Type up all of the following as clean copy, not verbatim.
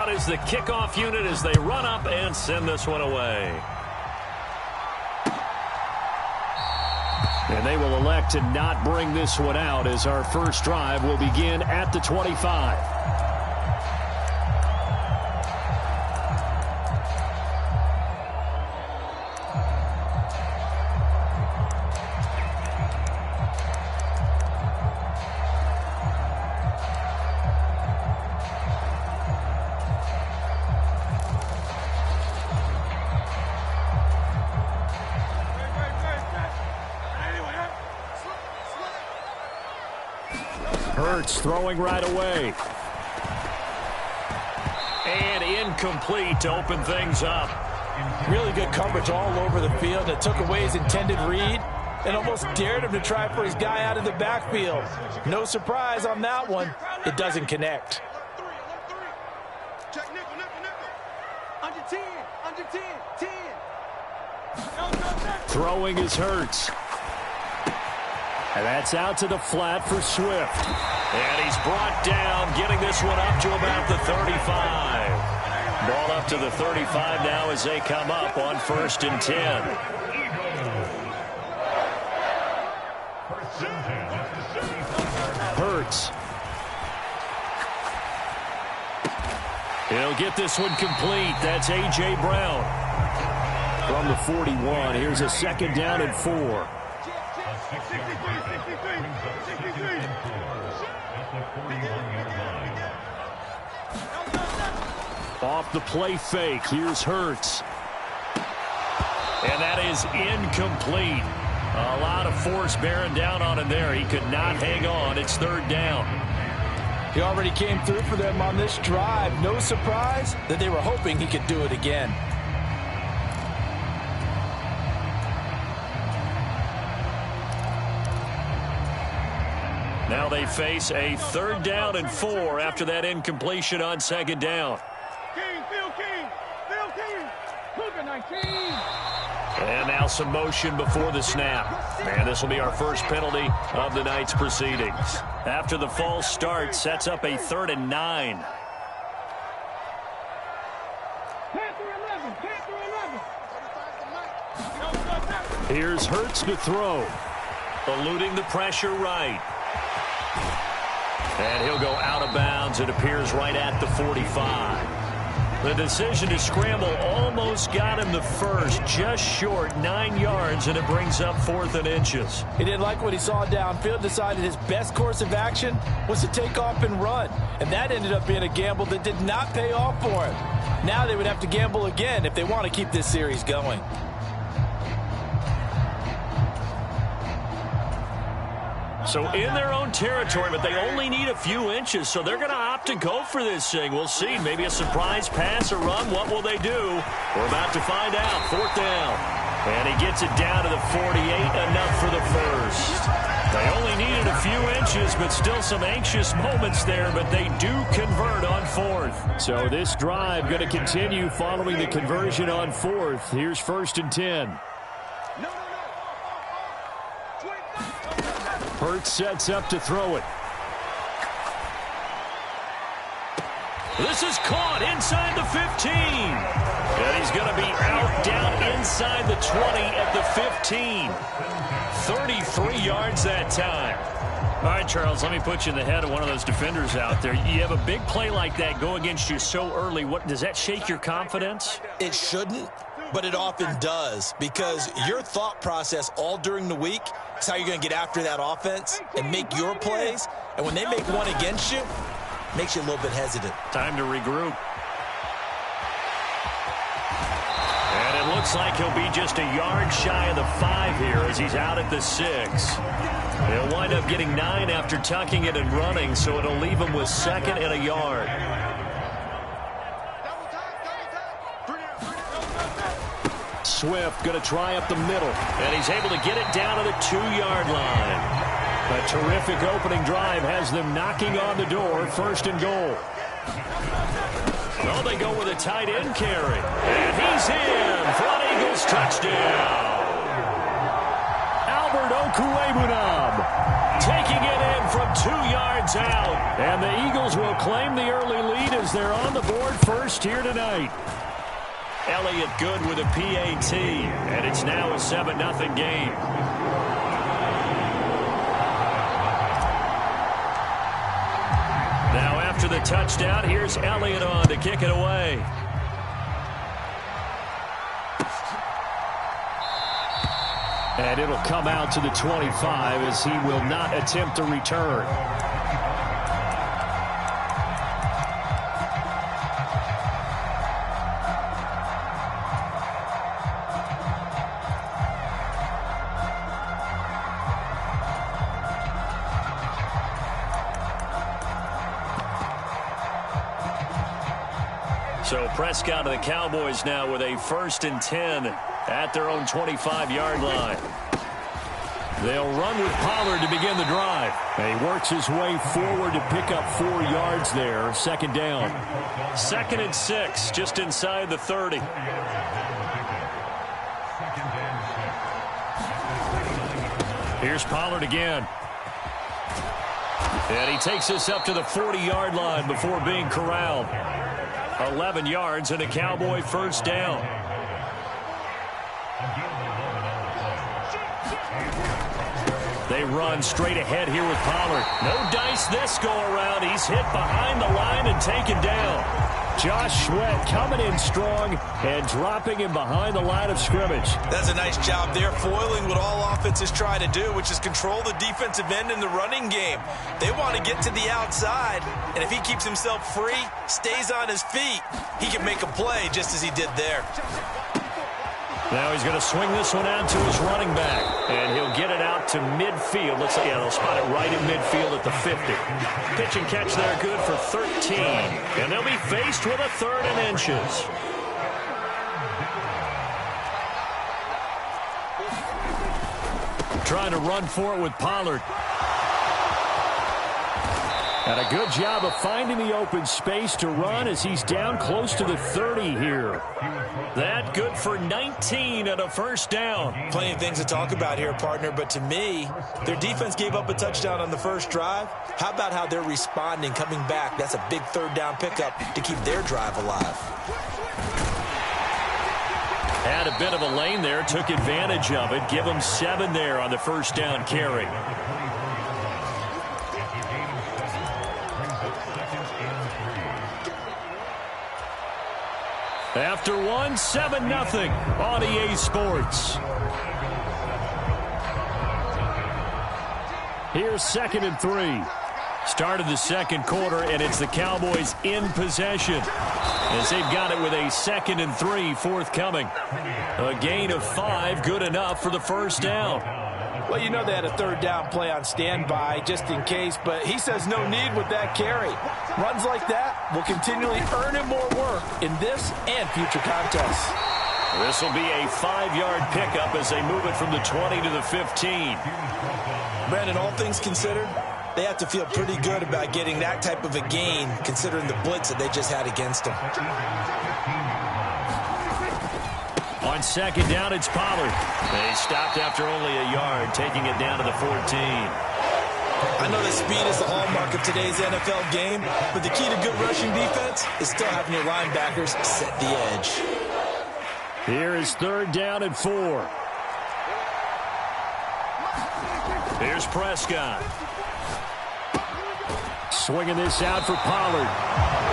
out is the kickoff unit as they run up and send this one away. And they will elect to not bring this one out as our first drive will begin at the 25. Hurts throwing right away. And incomplete to open things up. Really good coverage all over the field. It took away his intended read and almost dared him to try for his guy out of the backfield. No surprise on that one. It doesn't connect. Check nickel, nickel, nickel. Under 10, under 10, 10. Throwing is Hurts. And that's out to the flat for Swift. And he's brought down, getting this one up to about the 35. Ball up to the 35 now as they come up on 1st and 10. Hurts. He'll get this one complete. That's A.J. Brown. From the 41, here's a 2nd down and 4. Off the play fake, here's Hurts. And that is incomplete. A lot of force bearing down on him there. He could not hang on. It's 3rd down. He already came through for them on this drive. No surprise that they were hoping he could do it again. Now they face a 3rd down and 4 after that incompletion on 2nd down. And now some motion before the snap. And this will be our first penalty of the night's proceedings. After the false start, sets up a 3rd and 9. Here's Hurts to throw. Eluding the pressure right. And he'll go out of bounds. It appears right at the 45. The decision to scramble almost got him the first, just short 9 yards, and it brings up 4th and inches. He didn't like what he saw downfield, decided his best course of action was to take off and run. And that ended up being a gamble that did not pay off for him. Now they would have to gamble again if they want to keep this series going. So in their own territory, but they only need a few inches, so they're going to opt to go for this thing. We'll see. Maybe a surprise pass or run. What will they do? We're about to find out. 4th down. And he gets it down to the 48, enough for the first. They only needed a few inches, but still some anxious moments there, but they do convert on 4th. So this drive going to continue following the conversion on 4th. Here's 1st and 10. Hurts sets up to throw it. This is caught inside the 15. And he's going to be out down inside the 20 at the 15. 33 yards that time. All right, Charles, let me put you in the head of one of those defenders out there. You have a big play like that go against you so early. What does that shake your confidence? It shouldn't, but it often does, because your thought process all during the week is how you're going to get after that offense and make your plays. And when they make one against you, it makes you a little bit hesitant. Time to regroup. And it looks like he'll be just a yard shy of the 5 here as he's out at the 6. He'll wind up getting 9 after tucking it and running, so it'll leave him with 2nd and a yard. Swift going to try up the middle, and he's able to get it down to the 2-yard line. A terrific opening drive has them knocking on the door, 1st and goal. Well, they go with a tight end carry, and he's in for an Eagles touchdown. Albert Okwuegbunam taking it in from 2 yards out. And the Eagles will claim the early lead as they're on the board first here tonight. Elliott good with a PAT, and it's now a 7-0 game. Now after the touchdown, here's Elliott on to kick it away. And it'll come out to the 25 as he will not attempt to return. So Prescott and the Cowboys now with a 1st and 10 at their own 25-yard line. They'll run with Pollard to begin the drive. And he works his way forward to pick up 4 yards there. 2nd down. 2nd and 6, just inside the 30. Here's Pollard again. And he takes us up to the 40-yard line before being corralled. 11 yards and a Cowboy 1st down. They run straight ahead here with Pollard. No dice this go-around. He's hit behind the line and taken down. Josh Sweat coming in strong and dropping him behind the line of scrimmage. That's a nice job there, foiling what all offenses try to do, which is control the defensive end in the running game. They want to get to the outside, and if he keeps himself free, stays on his feet, he can make a play just as he did there. Now he's going to swing this one out to his running back, and he'll get it out to midfield. Looks like, yeah, they'll spot it right in midfield at the 50. Pitch and catch there good for 13, and they'll be faced with a 3rd and inches. Trying to run for it with Pollard. And a good job of finding the open space to run as he's down close to the 30 here. That good for 19 and a 1st down. Plenty of things to talk about here, partner, but to me, their defense gave up a touchdown on the first drive. How about how they're responding, coming back? That's a big 3rd down pickup to keep their drive alive. Had a bit of a lane there, took advantage of it. Give them 7 there on the 1st down carry. After 1, 7-0 on EA Sports. Here's 2nd and 3. Started the 2nd quarter, and it's the Cowboys in possession as they've got it with a 2nd and 3 forthcoming. A gain of 5, good enough for the 1st down. Well, you know they had a 3rd down play on standby just in case, but he says no need with that carry. Runs like that will continually earn him more work in this and future contests. This will be a 5-yard pickup as they move it from the 20 to the 15. Brandon, all things considered, they have to feel pretty good about getting that type of a gain considering the blitz that they just had against them. On 2nd down, it's Pollard. They stopped after only a yard, taking it down to the 14. I know that speed is the hallmark of today's NFL game, but the key to good rushing defense is still having your linebackers set the edge. Here is 3rd down and 4. Here's Prescott. Swinging this out for Pollard.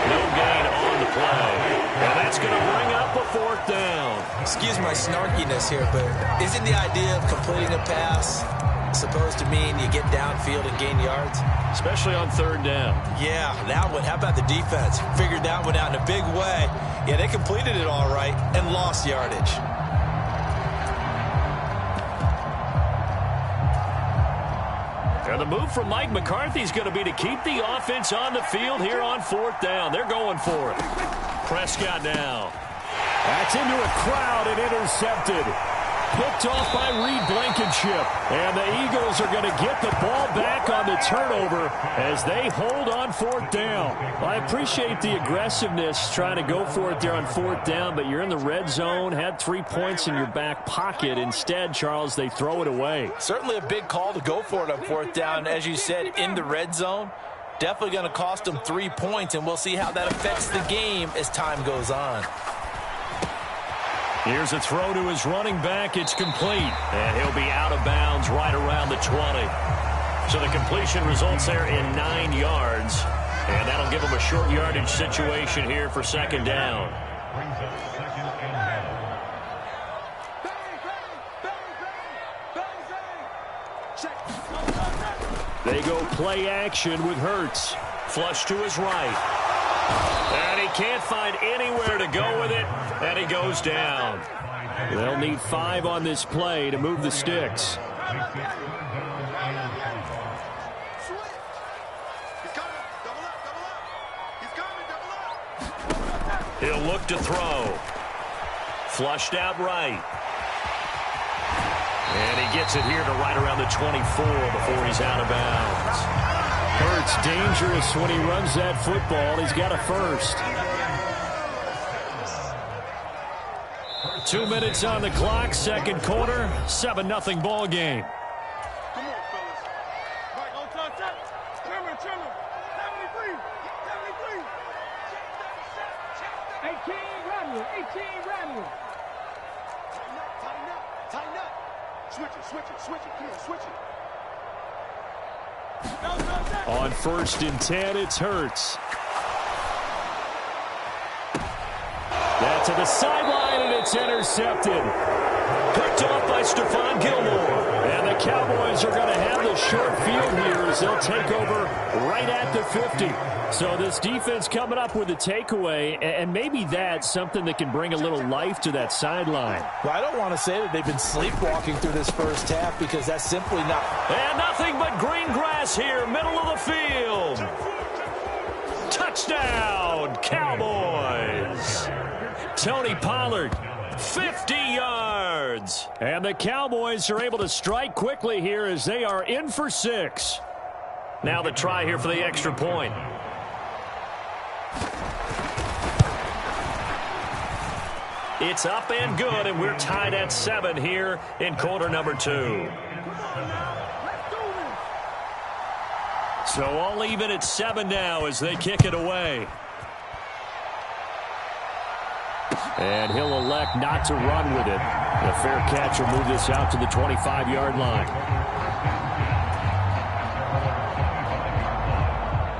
No gain on the play. And that's going to bring up a 4th down. Excuse my snarkiness here, but isn't the idea of completing a pass supposed to mean you get downfield and gain yards? Especially on 3rd down. Yeah, that one. How about the defense? Figured that one out in a big way. Yeah, they completed it all right and lost yardage. And the move from Mike McCarthy is going to be to keep the offense on the field here on 4th down. They're going for it. Prescott now. That's into a crowd and intercepted. picked off by Reed Blankenship. And the Eagles are going to get the ball back on the turnover as they hold on fourth down. Well, I appreciate the aggressiveness trying to go for it there on fourth down, but you're in the red zone, had 3 points in your back pocket. Instead, Charles, they throw it away. Certainly a big call to go for it on fourth down. As you said, in the red zone, definitely going to cost them 3 points, and we'll see how that affects the game as time goes on. Here's a throw to his running back. It's complete. And he'll be out of bounds right around the 20. So the completion results there in 9 yards. And that'll give him a short yardage situation here for second down. They go play action with Hurts. Flush to his right. And he can't find anywhere to go with it, and he goes down. They'll need 5 on this play to move the sticks. He'll look to throw. Flushed out right. And he gets it here to right around the 24 before he's out of bounds. Hurts dangerous when he runs that football. He's got a first. 2 minutes on the clock, second quarter, 7-0 ball game. Come on, fellas. Right, on top, check. Trimmer. 73. 73. 18 Rodney. Tighten up. Switch it. Come on, switch it. On 1st and 10, it's Hurts. That to the sideline, and it's intercepted. Picked off by Stephon Gilmore. And the Cowboys are going to have the short field here as they'll take over right at the 50. So this defense coming up with a takeaway, and maybe that's something that can bring a little life to that sideline. Well, I don't want to say that they've been sleepwalking through this first half because that's simply not. And nothing but green grass here, middle of the field. Touchdown, Cowboys. Tony Pollard, 50 yards. And the Cowboys are able to strike quickly here as they are in for 6. Now the try here for the extra point. It's up and good, and we're tied at 7 here in quarter number 2. So all even at 7 now as they kick it away. And he'll elect not to run with it. The fair catch will move this out to the 25-yard line.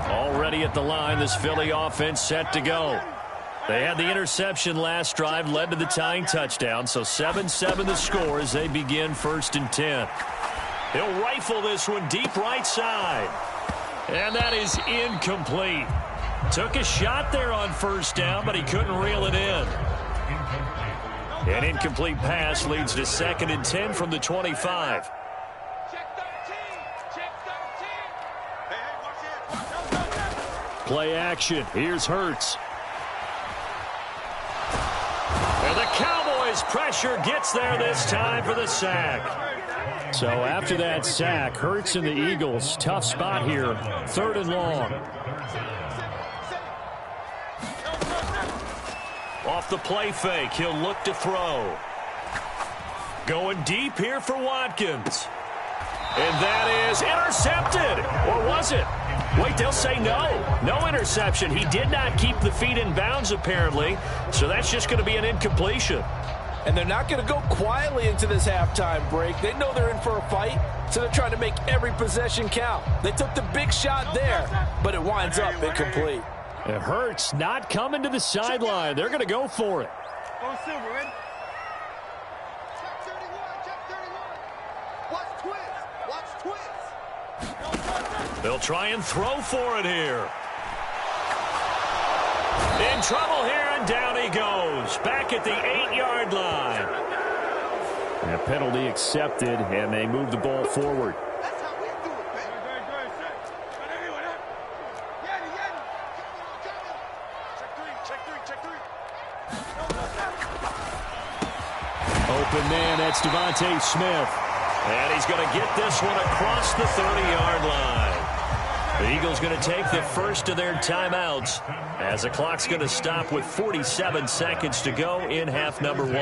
Already at the line, this Philly offense set to go. They had the interception last drive, led to the tying touchdown, so 7-7 the score as they begin 1st and 10. He'll rifle this one deep right side. And that is incomplete. Took a shot there on 1st down, but he couldn't reel it in. An incomplete pass leads to 2nd and 10 from the 25. Play action. Here's Hurts. And the Cowboys pressure gets there this time for the sack. So after that sack, Hurts and the Eagles, tough spot here, 3rd and long. Off the play fake, he'll look to throw. Going deep here for Watkins. And that is intercepted. Or was it? Wait, they'll say no. No interception. He did not keep the feet in bounds, apparently. So that's just going to be an incompletion. And they're not going to go quietly into this halftime break. They know they're in for a fight, so they're trying to make every possession count. They took the big shot there, but it winds up incomplete. It hurts not coming to the sideline. They're going to go for it. Go Silver, ready? Check 31, check 31. Watch twins. They'll try and throw for it here. In trouble here, and down he goes. Back at the 8-yard line. And a penalty accepted, and they move the ball forward. That's how we do it, man. Check three. Open man, that's Devontae Smith. And he's going to get this one across the 30-yard line. The Eagles going to take the first of their timeouts as the clock's going to stop with 47 seconds to go in half number 1.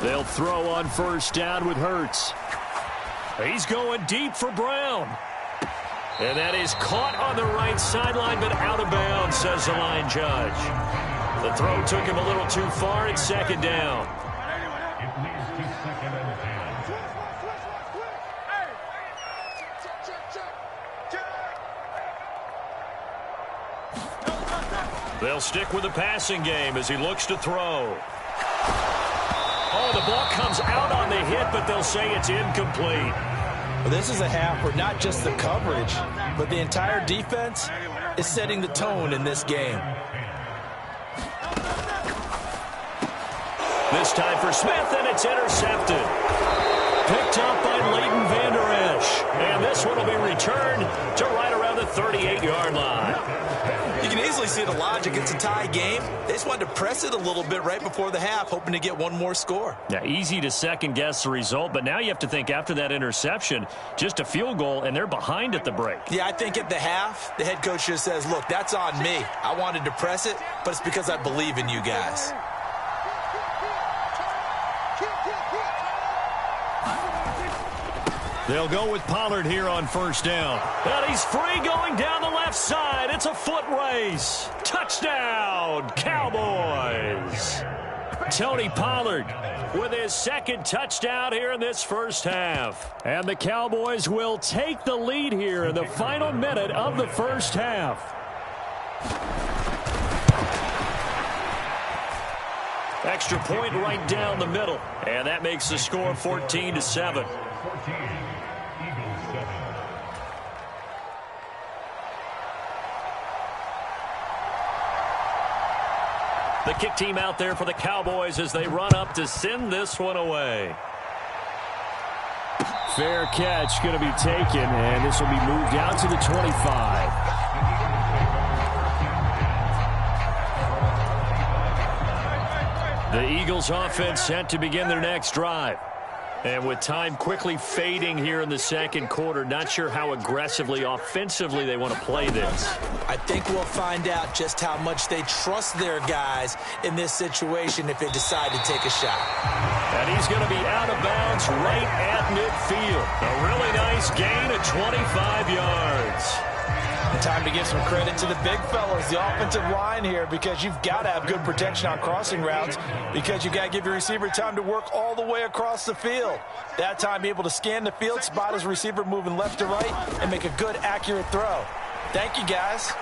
They'll throw on first down with Hurts. He's going deep for Brown. And that is caught on the right sideline, but out of bounds, says the line judge. The throw took him a little too far. It's second down. They'll stick with the passing game as he looks to throw. Oh, the ball comes out on the hit, but they'll say it's incomplete. Well, this is a half where not just the coverage, but the entire defense is setting the tone in this game. This time for Smith, and it's intercepted. Picked up by Leighton Vander Esch. And this one will be returned to right around the 38-yard line. You can easily see the logic. It's a tie game. They just wanted to press it a little bit right before the half, hoping to get one more score. Yeah, easy to second-guess the result, but now you have to think after that interception, just a field goal, and they're behind at the break. Yeah, I think at the half, the head coach just says, look, that's on me. I wanted to press it, but it's because I believe in you guys. They'll go with Pollard here on first down. And he's free going down the left side. It's a foot race. Touchdown, Cowboys. Tony Pollard with his second touchdown here in this first half. And the Cowboys will take the lead here in the final minute of the first half. Extra point right down the middle. And that makes the score 14-7. The kick team out there for the Cowboys as they run up to send this one away. Fair catch going to be taken, and this will be moved out to the 25. The Eagles offense set to begin their next drive. And with time quickly fading here in the second quarter, not sure how aggressively, offensively they want to play this. I think we'll find out just how much they trust their guys in this situation if they decide to take a shot. And he's going to be out of bounds right at midfield. A really nice gain of 25 yards. Time to give some credit to the big fellas, the offensive line here, because you've got to have good protection on crossing routes because you've got to give your receiver time to work all the way across the field. That time, be able to scan the field, spot his receiver moving left to right, and make a good, accurate throw. Thank you, guys.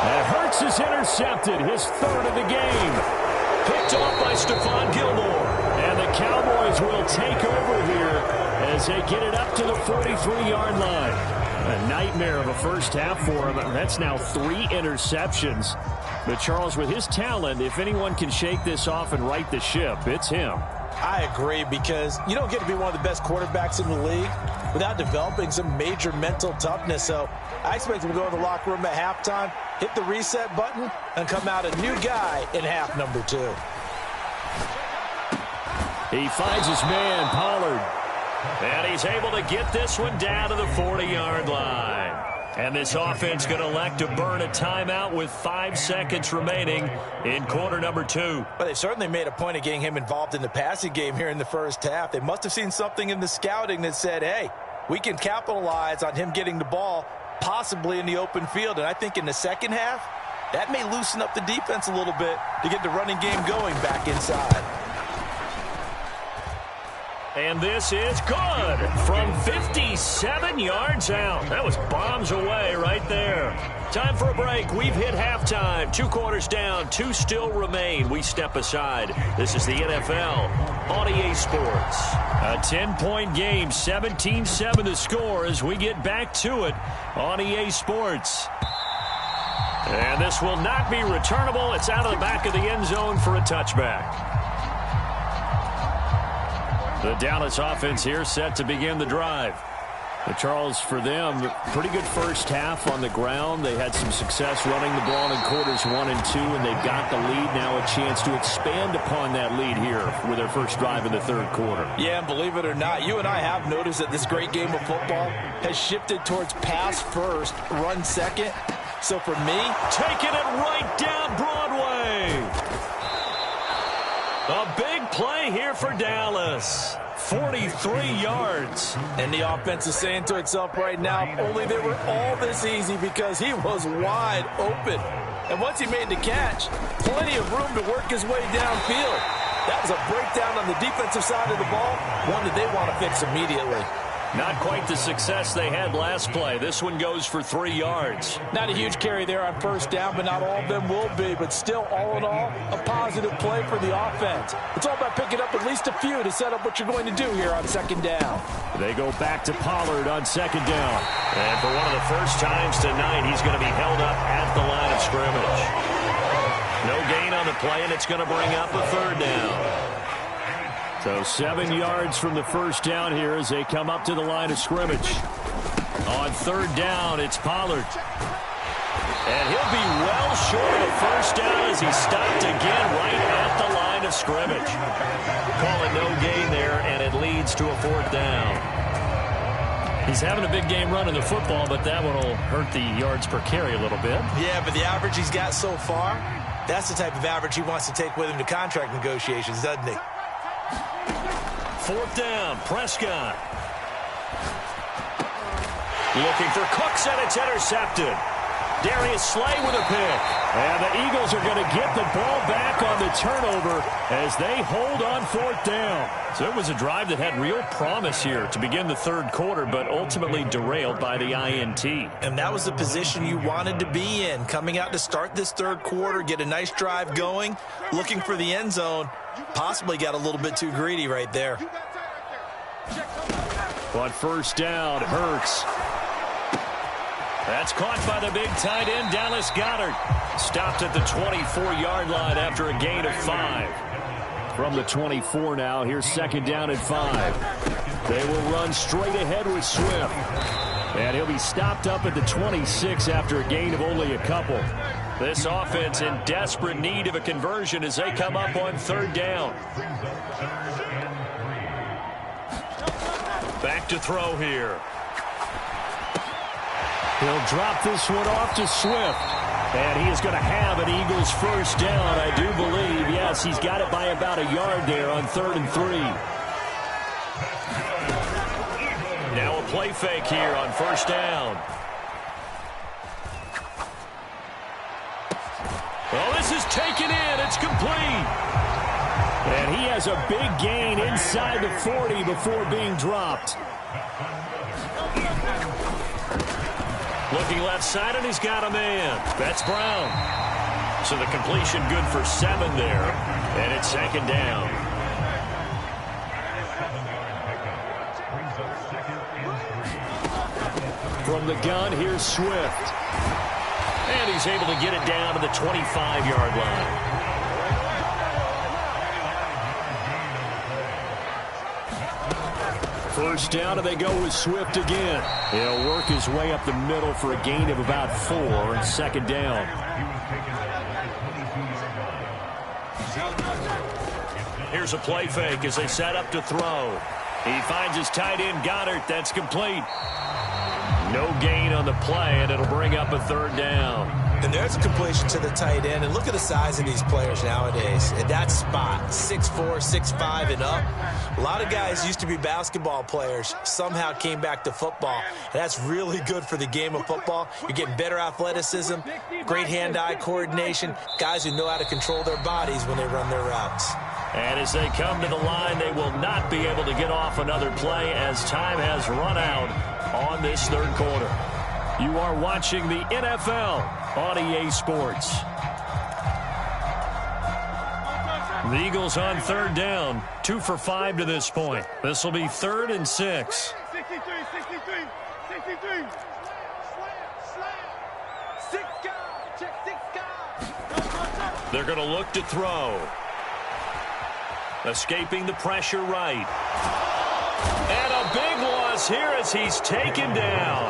And Hurts is intercepted, his third of the game. Picked off by Stephon Gilmore. And the Cowboys will take over here as they get it up to the 43-yard line. A nightmare of a first half for him. That's now 3 interceptions. But Charles, with his talent, if anyone can shake this off and right the ship, it's him. I agree, because you don't get to be one of the best quarterbacks in the league without developing some major mental toughness. So I expect him to go in the locker room at halftime, hit the reset button, and come out a new guy in half number 2. He finds his man, Pollard. And he's able to get this one down to the 40-yard line. And this offense going to elect to burn a timeout with 5 seconds remaining in quarter number 2. Well, they certainly made a point of getting him involved in the passing game here in the first half. They must have seen something in the scouting that said, hey, we can capitalize on him getting the ball possibly in the open field. And I think in the second half, that may loosen up the defense a little bit to get the running game going back inside. And this is good from 57 yards out. That was bombs away right there. Time for a break. We've hit halftime. 2 quarters down. 2 still remain. We step aside. This is the NFL on EA Sports. A 10-point game. 17-7 the score as we get back to it on EA Sports. And this will not be returnable. It's out of the back of the end zone for a touchback. The Dallas offense here set to begin the drive. But Charles, for them, pretty good first half on the ground. They had some success running the ball in quarters 1 and 2, and they've got the lead. Now a chance to expand upon that lead here with their first drive in the third quarter. Yeah, and believe it or not, you and I have noticed that this great game of football has shifted towards pass first, run second. So for me, taking it right down Broadway. A big play here for Dallas. 43 yards. And the offense is saying to itself right now, only they were all this easy because he was wide open. And once he made the catch, plenty of room to work his way downfield. That was a breakdown on the defensive side of the ball, one that they want to fix immediately. Not quite the success they had last play. This one goes for 3 yards. Not a huge carry there on first down, but not all of them will be. But still, all in all, a positive play for the offense. It's all about picking up at least a few to set up what you're going to do here on second down. They go back to Pollard on second down. And for one of the first times tonight, he's going to be held up at the line of scrimmage. No gain on the play, and it's going to bring up a third down. So 7 yards from the first down here as they come up to the line of scrimmage. On third down, it's Pollard. And he'll be well short of first down as he stopped again right at the line of scrimmage. Call it no gain there, and it leads to a fourth down. He's having a big game running the football, but that one will hurt the yards per carry a little bit. Yeah, but the average he's got so far, that's the type of average he wants to take with him to contract negotiations, doesn't he? Fourth down, Prescott. Looking for Cooks, and it's intercepted. Darius Slay with a pick. And the Eagles are going to get the ball back on the turnover as they hold on fourth down. So it was a drive that had real promise here to begin the third quarter, but ultimately derailed by the INT. And that was the position you wanted to be in. Coming out to start this third quarter, get a nice drive going, looking for the end zone. Possibly got a little bit too greedy right there. On first down, Hurts. That's caught by the big tight end, Dallas Goedert. Stopped at the 24-yard line after a gain of 5. From the 24 now, here's second down and 5. They will run straight ahead with Swift. And he'll be stopped up at the 26 after a gain of only a couple. This offense in desperate need of a conversion as they come up on third down. Back to throw here. He'll drop this one off to Swift. And he is going to have an Eagles first down, I do believe. Yes, he's got it by about a yard there on 3rd and 3. Now a play fake here on first down. Well, this is taken in. It's complete. And he has a big gain inside the 40 before being dropped. Looking left side, and he's got a man. That's Brown. So the completion good for 7 there. And it's second down. From the gun, here's Swift. And he's able to get it down to the 25-yard line. First down, and they go with Swift again. He'll work his way up the middle for a gain of about 4 and second down. Here's a play fake as they set up to throw. He finds his tight end, Goedert. That's complete. No gain on the play, and it'll bring up a third down. And there's a completion to the tight end. And look at the size of these players nowadays. At that spot, 6'4", 6'5", and up. A lot of guys used to be basketball players, somehow came back to football. And that's really good for the game of football. You're getting better athleticism, great hand-eye coordination, guys who know how to control their bodies when they run their routes. And as they come to the line, they will not be able to get off another play as time has run out on this third quarter. You are watching the NFL on EA Sports. The Eagles on third down, 2 for 5 to this point. This will be 3rd and 6. 63. They're going to look to throw. Escaping the pressure right. And a big one us here as he's taken down.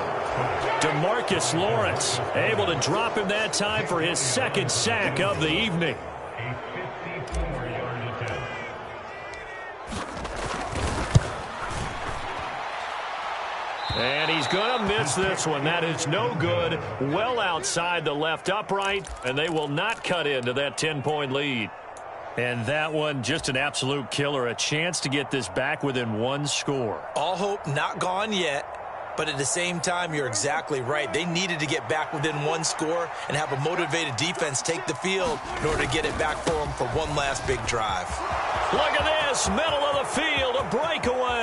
DeMarcus Lawrence able to drop him that time for his second sack of the evening. And he's going to miss this one. That is no good. Well outside the left upright, and they will not cut into that 10-point lead. And that one, just an absolute killer. A chance to get this back within one score. All hope not gone yet, but at the same time, you're exactly right. They needed to get back within one score and have a motivated defense take the field in order to get it back for them for one last big drive. Look at this, middle of the field, a breakaway.